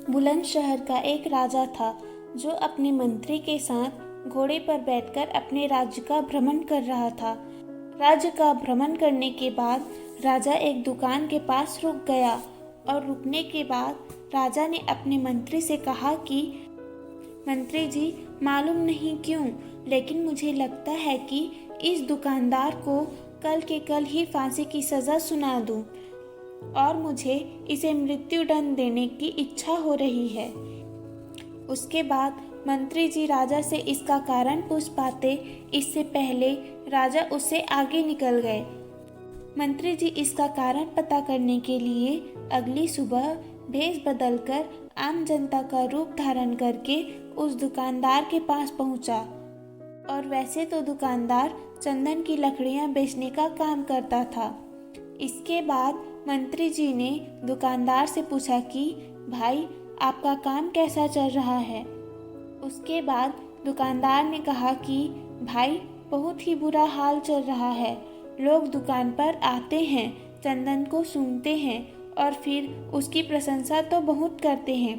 बुलंदशहर का एक राजा था जो अपने मंत्री के साथ घोड़े पर बैठकर अपने राज्य का भ्रमण कर रहा था। राज्य का भ्रमण करने के बाद राजा एक दुकान के पास रुक गया और रुकने के बाद राजा ने अपने मंत्री से कहा कि मंत्री जी, मालूम नहीं क्यों लेकिन मुझे लगता है कि इस दुकानदार को कल के कल ही फांसी की सज़ा सुना दूं और मुझे इसे मृत्यु दंड देने की इच्छा हो रही है। उसके बाद मंत्री जी राजा से इसका कारण पूछ पाते इससे पहले राजा उससे आगे निकल गए। मंत्री जी इसका कारण पता करने के लिए अगली सुबह भेष बदलकर आम जनता का रूप धारण करके उस दुकानदार के पास पहुंचा। और वैसे तो दुकानदार चंदन की लकड़ियां बेचने का काम करता था। इसके बाद मंत्री जी ने दुकानदार से पूछा कि भाई, आपका काम कैसा चल रहा है। उसके बाद दुकानदार ने कहा कि भाई, बहुत ही बुरा हाल चल रहा है। लोग दुकान पर आते हैं, चंदन को सूंघते हैं और फिर उसकी प्रशंसा तो बहुत करते हैं,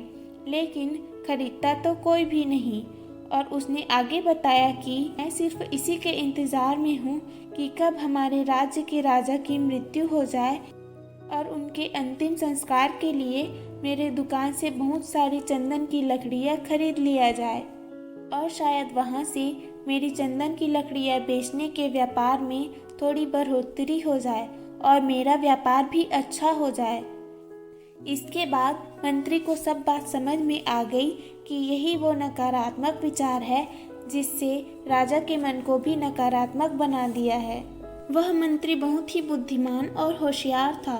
लेकिन खरीदता तो कोई भी नहीं। और उसने आगे बताया कि मैं सिर्फ इसी के इंतज़ार में हूँ कि कब हमारे राज्य के राजा की मृत्यु हो जाए और उनके अंतिम संस्कार के लिए मेरे दुकान से बहुत सारी चंदन की लकड़ियाँ खरीद लिया जाए और शायद वहाँ से मेरी चंदन की लकड़ियाँ बेचने के व्यापार में थोड़ी बढ़ोतरी हो जाए और मेरा व्यापार भी अच्छा हो जाए। इसके बाद मंत्री को सब बात समझ में आ गई कि यही वो नकारात्मक विचार है जिससे राजा के मन को भी नकारात्मक बना दिया है। वह मंत्री बहुत ही बुद्धिमान और होशियार था,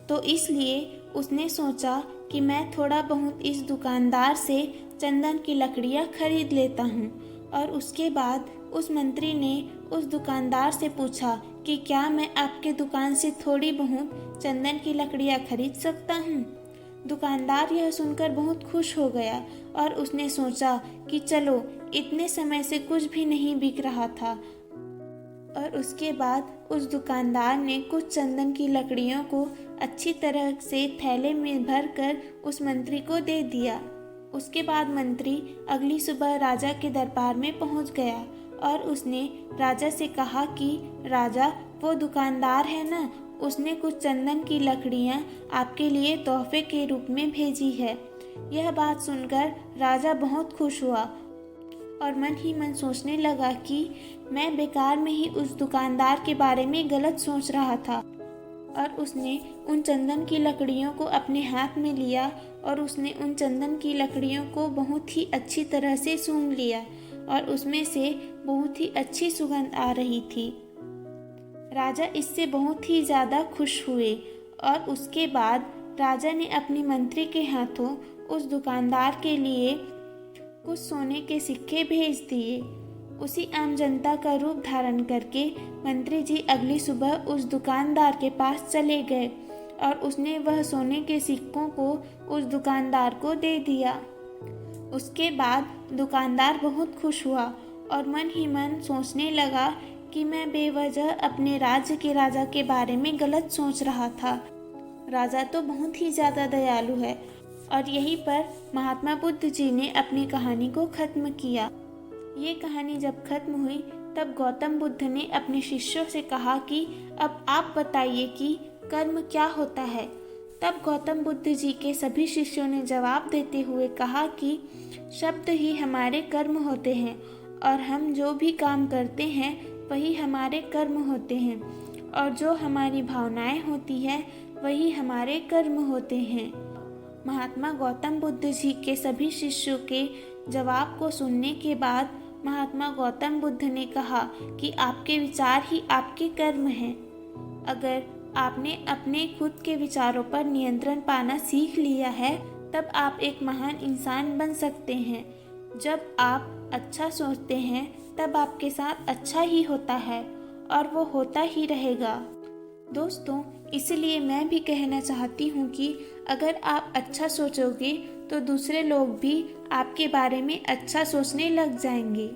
तो इसलिए उसने सोचा कि मैं थोड़ा बहुत इस दुकानदार से चंदन की लकड़ियाँ खरीद लेता हूँ। और उसके बाद उस मंत्री ने उस दुकानदार से पूछा कि क्या मैं आपके दुकान से थोड़ी बहुत चंदन की लकड़ियाँ खरीद सकता हूँ। दुकानदार यह सुनकर बहुत खुश हो गया और उसने सोचा कि चलो, इतने समय से कुछ भी नहीं बिक रहा था। और उसके बाद उस दुकानदार ने कुछ चंदन की लकड़ियों को अच्छी तरह से थैले में भरकर उस मंत्री को दे दिया। उसके बाद मंत्री अगली सुबह राजा के दरबार में पहुंच गया और उसने राजा से कहा कि राजा, वो दुकानदार है ना, उसने कुछ चंदन की लकड़ियां आपके लिए तोहफे के रूप में भेजी है। यह बात सुनकर राजा बहुत खुश हुआ और मन ही मन सोचने लगा कि मैं बेकार में ही उस दुकानदार के बारे में गलत सोच रहा था। और उसने उन चंदन की लकड़ियों को अपने हाथ में लिया और उसने उन चंदन की लकड़ियों को बहुत ही अच्छी तरह से सूंघ लिया और उसमें से बहुत ही अच्छी सुगंध आ रही थी। राजा इससे बहुत ही ज़्यादा खुश हुए और उसके बाद राजा ने अपने मंत्री के हाथों उस दुकानदार के लिए कुछ सोने के सिक्के भेज दिए। उसी आम जनता का रूप धारण करके मंत्री जी अगली सुबह उस दुकानदार के पास चले गए और उसने वह सोने के सिक्कों को उस दुकानदार को दे दिया। उसके बाद दुकानदार बहुत खुश हुआ और मन ही मन सोचने लगा कि मैं बेवजह अपने राज्य के राजा के बारे में गलत सोच रहा था। राजा तो बहुत ही ज़्यादा दयालु है। और यहीं पर महात्मा बुद्ध जी ने अपनी कहानी को ख़त्म किया। ये कहानी जब खत्म हुई तब गौतम बुद्ध ने अपने शिष्यों से कहा कि अब आप बताइए कि कर्म क्या होता है। तब गौतम बुद्ध जी के सभी शिष्यों ने जवाब देते हुए कहा कि शब्द ही हमारे कर्म होते हैं और हम जो भी काम करते हैं वही हमारे कर्म होते हैं और जो हमारी भावनाएं होती है वही हमारे कर्म होते हैं। महात्मा गौतम बुद्ध जी के सभी शिष्यों के जवाब को सुनने के बाद महात्मा गौतम बुद्ध ने कहा कि आपके विचार ही आपके कर्म हैं। अगर आपने अपने खुद के विचारों पर नियंत्रण पाना सीख लिया है तब आप एक महान इंसान बन सकते हैं। जब आप अच्छा सोचते हैं तब आपके साथ अच्छा ही होता है और वो होता ही रहेगा। दोस्तों, इसलिए मैं भी कहना चाहती हूँ कि अगर आप अच्छा सोचोगे तो दूसरे लोग भी आपके बारे में अच्छा सोचने लग जाएंगे।